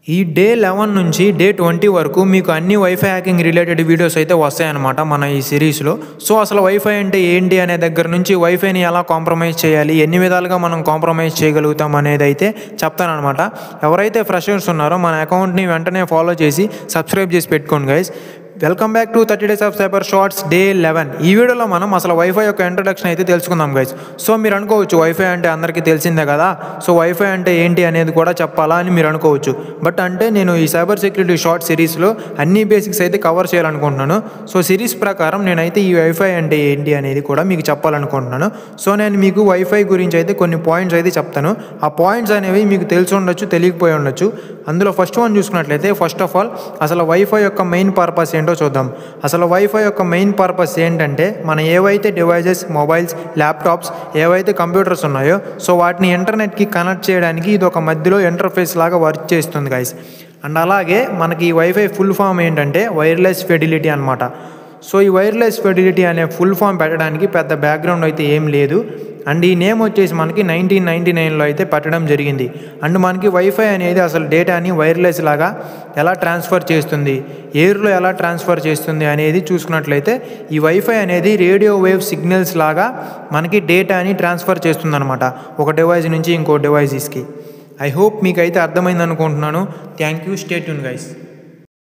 ఈ డే 11 నుంచి డే 20 వరకు మీకు అన్ని వైఫై హ్యాకింగ్ రిలేటెడ్ వీడియోస్ అయితే వస్తాయన్నమాట మన ఈ సిరీస్లో. సో అసలు వైఫై అంటే ఏంటి అనే దగ్గర నుంచి వైఫైని ఎలా కాంప్రమైజ్ చేయాలి, ఎన్ని విధాలుగా మనం కాంప్రమైజ్ చేయగలుగుతాం అనేది అయితే చెప్తానమాట. ఎవరైతే ఫ్రెషర్స్ ఉన్నారో మన అకౌంట్ని వెంటనే ఫాలో చేసి సబ్స్క్రైబ్ చేసి పెట్టుకోండి guys. Welcome back to 30 Days of Cyber Shorts day 11. ఈ వీడియోలో మనం అసలు వైఫై యొక్క ఇంట్రడక్షన్ అయితే తెలుసుకుందాం గైస్. సో మీరు అనుకోవచ్చు వైఫై అంటే అందరికీ తెలిసిందే కదా, సో వైఫై అంటే ఏంటి అనేది కూడా చెప్పాలా అని మీరు అనుకోవచ్చు. బట్ అంటే నేను ఈ సైబర్ సెక్యూరిటీ షార్ట్ సిరీస్లో అన్ని బేసిక్స్ అయితే కవర్ చేయాలనుకుంటున్నాను. సో సిరీస్ ప్రకారం నేనైతే ఈ వైఫై అంటే ఏంటి అనేది కూడా మీకు చెప్పాలనుకుంటున్నాను. సో నేను మీకు వైఫై గురించి అయితే కొన్ని పాయింట్స్ అయితే చెప్తాను. ఆ పాయింట్స్ అనేవి మీకు తెలిసి ఉండొచ్చు, తెలియకపోయి ఉండొచ్చు. అందులో ఫస్ట్ వన్ చూసుకున్నట్లయితే ఫస్ట్ ఆఫ్ ఆల్ అసలు వైఫై యొక్క మెయిన్ పర్పస్ ఏంటో చూద్దాం. అసలు వైఫై యొక్క మెయిన్ పర్పస్ ఏంటంటే మన ఏవైతే డివైజెస్, మొబైల్స్, ల్యాప్టాప్స్, ఏవైతే కంప్యూటర్స్ ఉన్నాయో సో వాటిని ఇంటర్నెట్కి కనెక్ట్ చేయడానికి ఇది ఒక మధ్యలో ఇంటర్ఫేస్ లాగా వర్క్ చేస్తుంది గైస్. అండ్ అలాగే మనకి ఈ వైఫై ఫుల్ ఫామ్ ఏంటంటే వైర్లెస్ ఫిడిలిటీ అనమాట. సో ఈ వైర్లెస్ ఫిడిలిటీ అనే ఫుల్ ఫామ్ పెట్టడానికి పెద్ద బ్యాక్గ్రౌండ్ అయితే ఏం లేదు. అండ్ ఈ నేమ్ వచ్చేసి మనకి 1999లో అయితే పెట్టడం జరిగింది. అండ్ మనకి వైఫై అనేది అసలు డేటాని వైర్లెస్ లాగా ఎలా ట్రాన్స్ఫర్ చేస్తుంది, ఎయిర్లో ఎలా ట్రాన్స్ఫర్ చేస్తుంది అనేది చూసుకున్నట్లయితే ఈ వైఫై అనేది రేడియో వేవ్ సిగ్నల్స్ లాగా మనకి డేటాని ట్రాన్స్ఫర్ చేస్తుంది అనమాట, ఒక డివైస్ నుంచి ఇంకో డివైజెస్కి. ఐ హోప్ మీకు అయితే అర్థమైంది అనుకుంటున్నాను. Thank you. Stay tune guys.